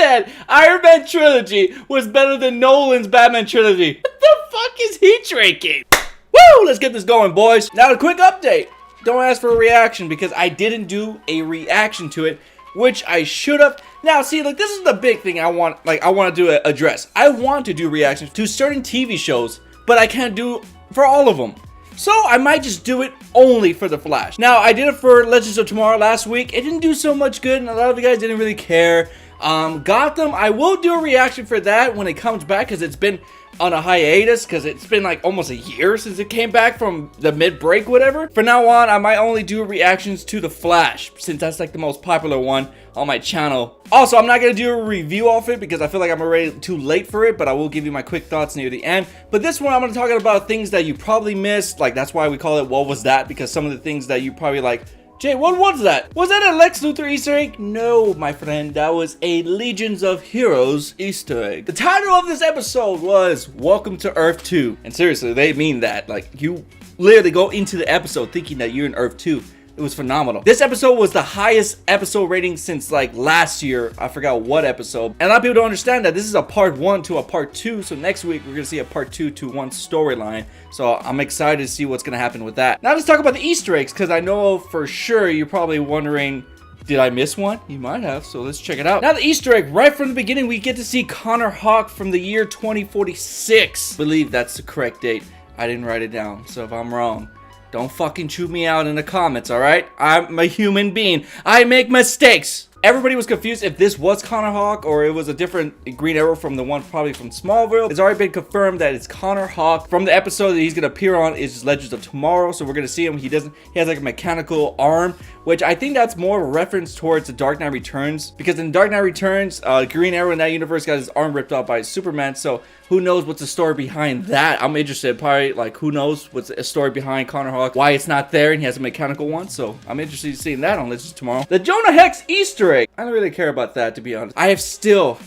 said Iron Man trilogy was better than Nolan's Batman trilogy. What the fuck is he drinking? Woo! Let's get this going, boys. Now, a quick update. Don't ask for a reaction because I didn't do a reaction to it, which I should have. Now, see, like, this is the big thing I want to address. I want to do reactions to certain TV shows, but I can't do for all of them. So I might just do it only for The Flash. Now, I did it for Legends of Tomorrow last week. It didn't do so much good, and a lot of you guys didn't really care. Gotham, I will do a reaction for that when it comes back, because it's been on a hiatus, because it's been like almost a year since it came back from the mid-break, whatever. From now on, I might only do reactions to The Flash, since that's like the most popular one on my channel. Also, I'm not going to do a review of it because I feel like I'm already too late for it, but I will give you my quick thoughts near the end. But this one, I'm going to talk about things that you probably missed. Like, that's why we call it What Was That? Because some of the things that you probably like, Jay, what was that? Was that a Lex Luthor Easter egg? No, my friend, that was a Legions of Heroes Easter egg. The title of this episode was Welcome to Earth 2. And seriously, they mean that. Like, you literally go into the episode thinking that you're in Earth 2. It was phenomenal. This episode was the highest episode rating since like last year. I forgot what episode. And a lot of people don't understand that this is a part 1 to a part 2. So next week we're gonna see a part 2 to 1 storyline. So I'm excited to see what's gonna happen with that. Now let's talk about the Easter eggs, because I know for sure you're probably wondering, did I miss one? You might have, so let's check it out. Now the Easter egg, right from the beginning, we get to see Connor Hawke from the year 2046. I believe that's the correct date. I didn't write it down, so if I'm wrong, don't fucking chew me out in the comments, alright? I'm a human being. I make mistakes. Everybody was confused if this was Connor Hawke or it was a different Green Arrow from the one probably from Smallville. It's already been confirmed that it's Connor Hawke. From the episode that he's gonna appear on is Legends of Tomorrow, so we're gonna see him. He has like a mechanical arm, which I think that's more of a reference towards the Dark Knight Returns, because in Dark Knight Returns, Green Arrow in that universe got his arm ripped off by Superman. So who knows what's the story behind that? I'm interested. Probably like, who knows what's the story behind Connor Hawke, why it's not there and he has a mechanical one. So I'm interested in seeing that on Legends of Tomorrow. The Jonah Hex Easter egg. I don't really care about that, to be honest. I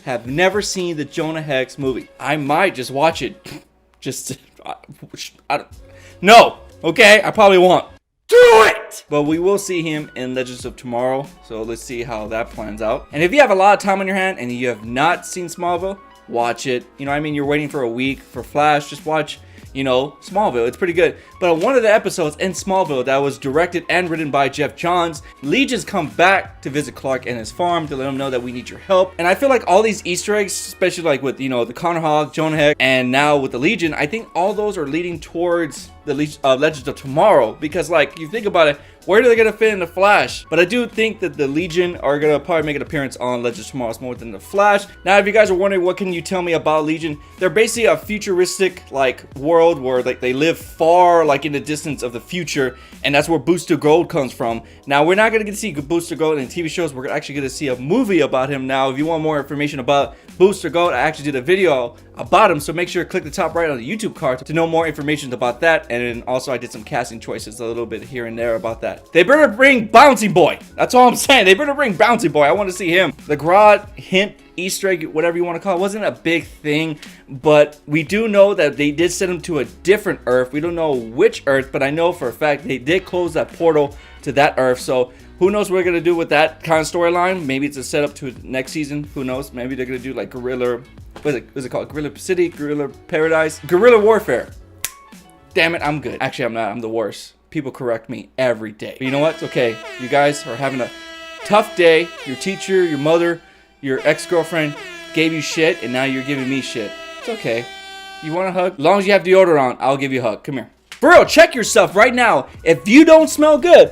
have never seen the Jonah Hex movie. I might just watch it. I don't. No. Okay, I probably won't. Do it! But we will see him in Legends of Tomorrow. So let's see how that plans out. And if you have a lot of time on your hand and you have not seen Smallville, watch it. You know what I mean? You're waiting for a week for Flash, just watch, you know, Smallville. It's pretty good. But on one of the episodes in Smallville that was directed and written by Jeff Johns, Legions come back to visit Clark and his farm to let him know that we need your help. And I feel like all these Easter eggs, especially like with, you know, the Connor Hawke, Jonah Hex, and now with the Legion, I think all those are leading towards the Legends of Tomorrow. Because, like, you think about it, where are they gonna fit in the Flash? But I do think that the Legion are gonna probably make an appearance on Legends of Tomorrow more than the Flash. Now, if you guys are wondering what can you tell me about Legion, they're basically a futuristic like world where like they live far like in the distance of the future, and that's where Booster Gold comes from. Now, we're not gonna get to see Booster Gold in TV shows. We're actually gonna see a movie about him. Now, if you want more information about Booster Gold, I actually did a video about him, so make sure to click the top right on the YouTube card to know more information about that. And then also I did some casting choices a little bit here and there about that. They better bring Bouncy Boy. That's all I'm saying. They better bring Bouncy Boy. I want to see him. The Grodd hint, Easter egg, whatever you want to call it, wasn't a big thing, but we do know that they did send him to a different Earth. We don't know which Earth, but I know for a fact they did close that portal to that Earth. So who knows what we're gonna do with that kind of storyline? Maybe it's a setup to next season. Who knows? Maybe they're gonna do like Guerrilla. What is it called? Guerrilla City, Guerrilla Paradise, Guerrilla Warfare. Damn it, I'm good. Actually, I'm not. I'm the worst. People correct me every day. But you know what? It's okay. You guys are having a tough day. Your teacher, your mother, your ex-girlfriend gave you shit, and now you're giving me shit. It's okay. You want a hug? As long as you have deodorant on, I'll give you a hug. Come here. For real, check yourself right now. If you don't smell good,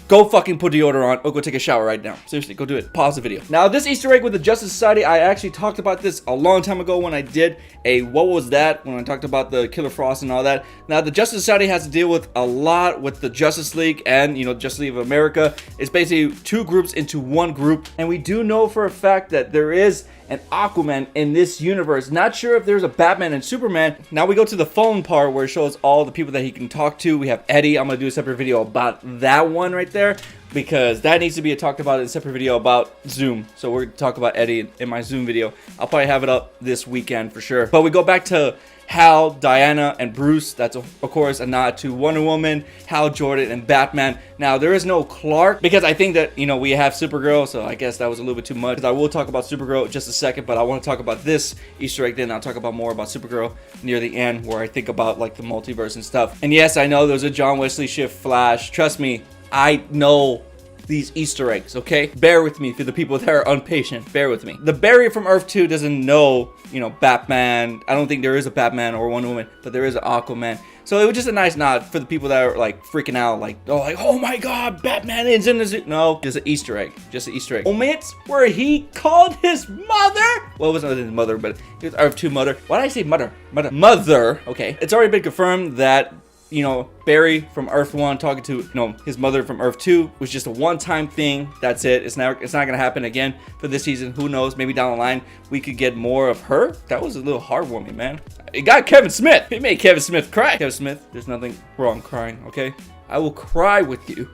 go fucking put deodorant on or go take a shower right now. Seriously, go do it. Pause the video. Now, this Easter egg with the Justice Society, I actually talked about this a long time ago when I did a What Was That? When I talked about the Killer Frost and all that. Now, the Justice Society has to deal with a lot with the Justice League and, you know, Justice League of America. It's basically two groups into one group. And we do know for a fact that there is an Aquaman in this universe. Not sure if there's a Batman and Superman. Now we go to the phone part where it shows all the people that he can talk to. We have Eddie. I'm gonna do a separate video about that one right there, because that needs to be talked about in a separate video about Zoom. So we're gonna talk about Eddie in my Zoom video. I'll probably have it up this weekend for sure. But we go back to Hal, Diana, and Bruce. That's of course a nod to Wonder Woman, Hal Jordan, and Batman. Now there is no Clark because I think that, you know, we have Supergirl, so I guess that was a little bit too much. I will talk about Supergirl in just a second, but I want to talk about this Easter egg, then I'll talk about more about Supergirl near the end, where I think about like the multiverse and stuff. And yes, I know there's a John Wesley Shift Flash. Trust me, I know these Easter eggs, okay? Bear with me for the people that are impatient. Bear with me. The Barry from Earth 2 doesn't know, you know, Batman. I don't think there is a Batman or Wonder Woman, but there is an Aquaman. So it was just a nice nod for the people that are like freaking out, like, oh my god, Batman is in the zoo. No, just an Easter egg. Just an Easter egg. Moments where he called his mother. Well, it wasn't his mother, but it was Earth 2 mother. Why did I say mother? Mother. Okay. It's already been confirmed that, you know, Barry from Earth 1 talking to, you know, his mother from Earth 2 was just a one-time thing. That's it. It's not gonna happen again for this season. Who knows? Maybe down the line we could get more of her. That was a little heartwarming, man. It got Kevin Smith. It made Kevin Smith cry. Kevin Smith, there's nothing wrong crying, okay? I will cry with you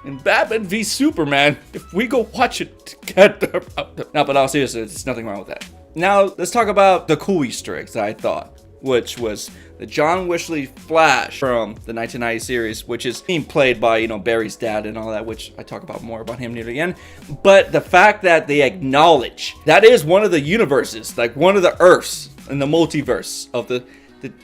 in Batman v Superman if we go watch it together. No, but I'll seriously, there's nothing wrong with that. Now let's talk about the cool Easter eggs that I thought, which was the John Wesley Flash from the 1990 series, which is being played by, you know, Barry's dad and all that, which I talk about more about him near the end. But the fact that they acknowledge that is one of the universes, like one of the Earths in the multiverse of the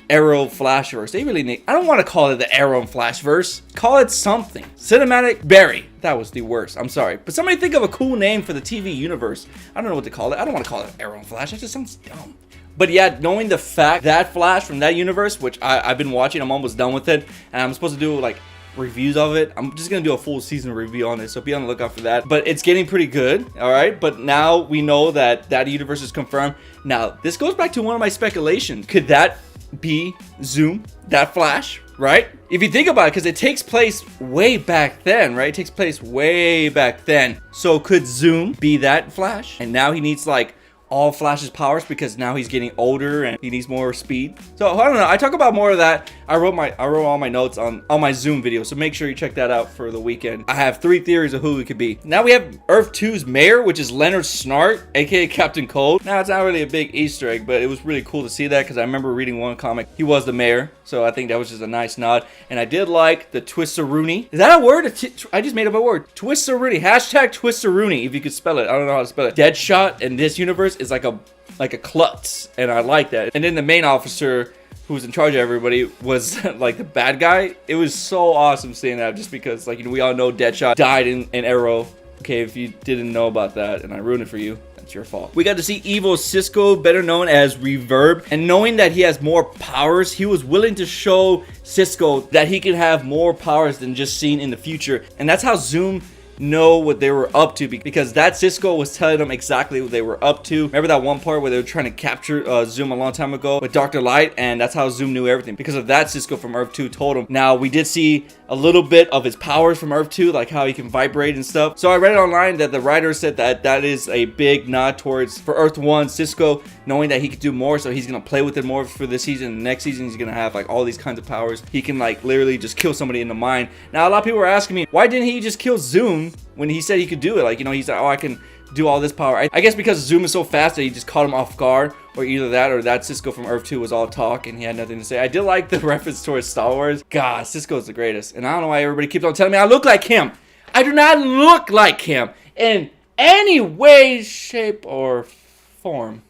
Arrow Flashverse. They really need, I don't want to call it the Arrow and Flashverse. Call it something. Cinematic Barry. That was the worst. I'm sorry. But somebody think of a cool name for the TV universe. I don't know what to call it. I don't want to call it Arrow and Flash. That just sounds dumb. But yeah, knowing the fact that Flash from that universe, which I've been watching, I'm almost done with it, and I'm supposed to do like reviews of it. I'm just gonna do a full season review on it, so be on the lookout for that. But it's getting pretty good, all right? But now we know that that universe is confirmed. Now, this goes back to one of my speculations. Could that be Zoom, that Flash, right? If you think about it, because it takes place way back then, right? It takes place way back then. So could Zoom be that Flash? And now he needs like all Flash's powers because now he's getting older and he needs more speed. So I don't know. I talk about more of that. I wrote all my notes on my Zoom video, so make sure you check that out for the weekend. I have 3 theories of who it could be. Now we have Earth 2's mayor, which is Leonard Snart, aka Captain Cold. Now it's not really a big Easter egg, but it was really cool to see that because I remember reading one comic. He was the mayor, so I think that was just a nice nod. And I did like the Twister-Rooney. Is that a word? I just made up a word. Twister-Rooney. Hashtag Twister-Rooney, if you could spell it. I don't know how to spell it. Deadshot in this universe is like a klutz, and I like that. And then the main officer who was in charge of everybody was like the bad guy. It was so awesome seeing that, just because, like, you know, we all know Deadshot died in Arrow. Okay, if you didn't know about that and I ruined it for you, that's your fault. We got to see evil Cisco, better known as Reverb, and knowing that he has more powers, he was willing to show Cisco that he can have more powers than just seen in the future. And that's how Zoom know what they were up to, because that Cisco was telling them exactly what they were up to. Remember that one part where they were trying to capture Zoom a long time ago with Dr. Light, and that's how Zoom knew everything, because of that. Cisco from Earth 2 told him. Now we did see a little bit of his powers from Earth 2, like how he can vibrate and stuff. So I read it online that the writer said that that is a big nod towards, for Earth 1, Cisco knowing that he could do more, so he's gonna play with it more for this season. Next season he's gonna have like all these kinds of powers. He can like literally just kill somebody in the mind. Now a lot of people were asking me, why didn't he just kill Zoom when he said he could do it? Like, you know, he's like, oh, I can do all this power. I guess because Zoom is so fast that he just caught him off guard, or either that or that Cisco from Earth 2 was all talk and he had nothing to say. I did like the reference towards Star Wars. God, Cisco's the greatest. And I don't know why everybody keeps on telling me I look like him. I do not look like him in any way, shape, or form.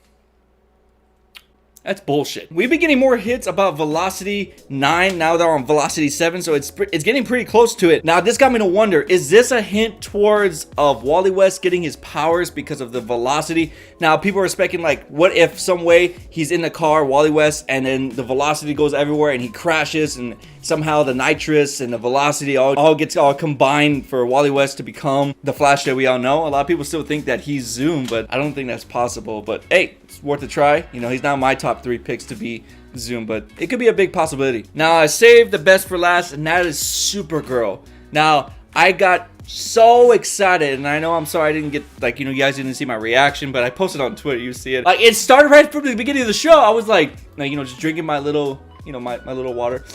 That's bullshit. We've been getting more hits about Velocity 9. Now they're on Velocity 7, so it's getting pretty close to it. Now this got me to wonder, is this a hint towards Wally West getting his powers because of the velocity? Now people are speculating, like, what if some way he's in the car, Wally West, and then the velocity goes everywhere and he crashes, and somehow the nitrous and the velocity all gets combined for Wally West to become the Flash that we all know. A lot of people still think that he's Zoom, but I don't think that's possible. But hey, it's worth a try. You know, he's not my top 3 picks to be Zoom, but it could be a big possibility. Now I saved the best for last, and that is Supergirl. Now I got so excited, and I know, I'm sorry I didn't get, like, you know, you guys didn't see my reaction, but I posted on Twitter. You see it. Like, it started right from the beginning of the show. I was like, you know, just drinking my little, you know, my little water.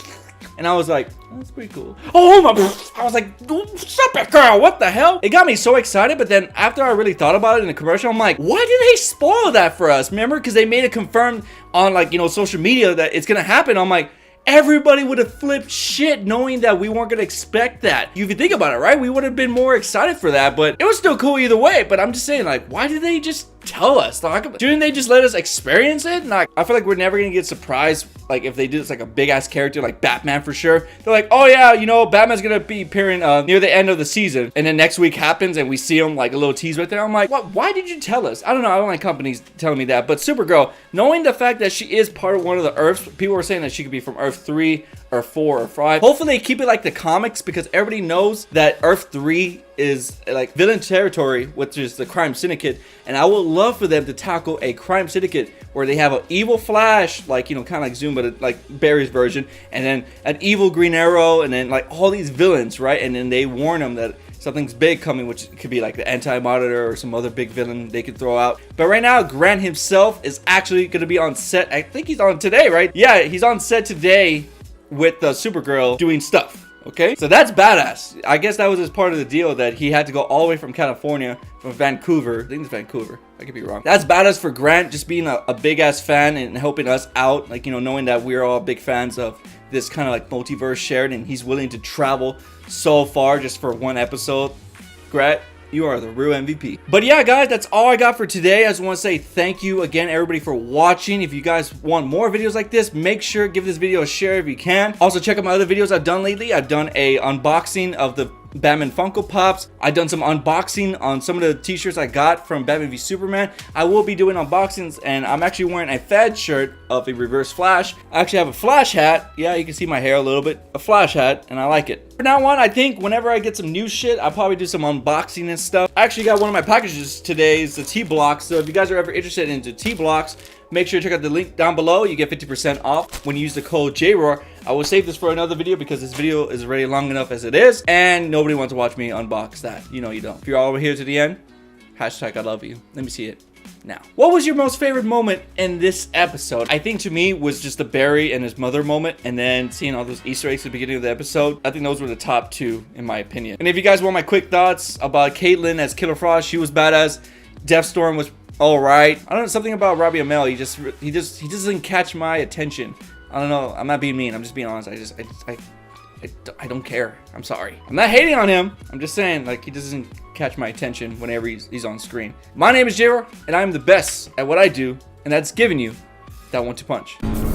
And I was like, oh, that's pretty cool. Oh my, I was like, stop it, girl, what the hell? It got me so excited, but then after I really thought about it in the commercial, I'm like, why did they spoil that for us? Remember, because they made it confirmed on, like, you know, social media that it's gonna happen. I'm like, everybody would have flipped shit knowing that we weren't gonna expect that. If you think about it, right? We would have been more excited for that, but it was still cool either way. But I'm just saying, like, why did they just tell us? Like, didn't they just let us experience it? Like, I feel like we're never gonna get surprised, like, if they do this, like, a big-ass character like Batman for sure. They're like, oh yeah, you know, Batman's gonna be appearing near the end of the season, and then next week happens and we see him, like, a little tease right there. I'm like, what? Why did you tell us? I don't know, I don't like companies telling me that. But Supergirl, knowing the fact that she is part of one of the Earths, people were saying that she could be from Earth 3 or 4 or 5. Hopefully they keep it like the comics, because everybody knows that Earth 3 is like villain territory, which is the crime syndicate. And I would love for them to tackle a crime syndicate where they have an evil Flash, like, you know, kind of like Zoom, but like Barry's version, and then an evil Green Arrow, and then like all these villains, right? And then they warn them that something's big coming, which could be like the Anti-Monitor or some other big villain they could throw out. But right now, Grant himself is actually going to be on set. I think he's on today, right? Yeah, he's on set today with Supergirl doing stuff. Okay, so that's badass. I guess that was as part of the deal, that he had to go all the way from California, from Vancouver. I think it's Vancouver. I could be wrong. That's badass for Grant, just being a big ass fan and helping us out. Like, you know, knowing that we're all big fans of this kind of like multiverse shared, and he's willing to travel so far just for one episode. Grant, you are the real MVP. But yeah, guys, that's all I got for today. I just want to say thank you again, everybody, for watching. If you guys want more videos like this, make sure give this video a share if you can. Also, check out my other videos I've done lately. I've done a unboxing of the Batman Funko Pops. I've done some unboxing on some of the t-shirts I got from Batman v Superman. I will be doing unboxings, and I'm actually wearing a Fed shirt of a Reverse Flash. I actually have a Flash hat. Yeah, you can see my hair a little bit. A Flash hat, and I like it. From now on, I think whenever I get some new shit, I'll probably do some unboxing and stuff. I actually got one of my packages today. It's the T-Blocks. So if you guys are ever interested in the T-Blocks, make sure to check out the link down below. You get 50% off when you use the code JaeRoar. I will save this for another video because this video is already long enough as it is, and nobody wants to watch me unbox that. You know you don't. If you're all over here to the end, hashtag I love you. Let me see it now. What was your most favorite moment in this episode? I think to me was just the Barry and his mother moment, and then seeing all those Easter eggs at the beginning of the episode. I think those were the top two in my opinion. And if you guys want my quick thoughts about Caitlyn as Killer Frost, she was badass. Deathstorm was all right. I don't know, something about Robbie Amell. He doesn't catch my attention. I don't know. I'm not being mean. I'm just being honest. I don't care. I'm sorry. I'm not hating on him. I'm just saying, like, he doesn't catch my attention whenever he's on screen. My name is JaeRoar, and I'm the best at what I do, and that's giving you that 1-2 punch.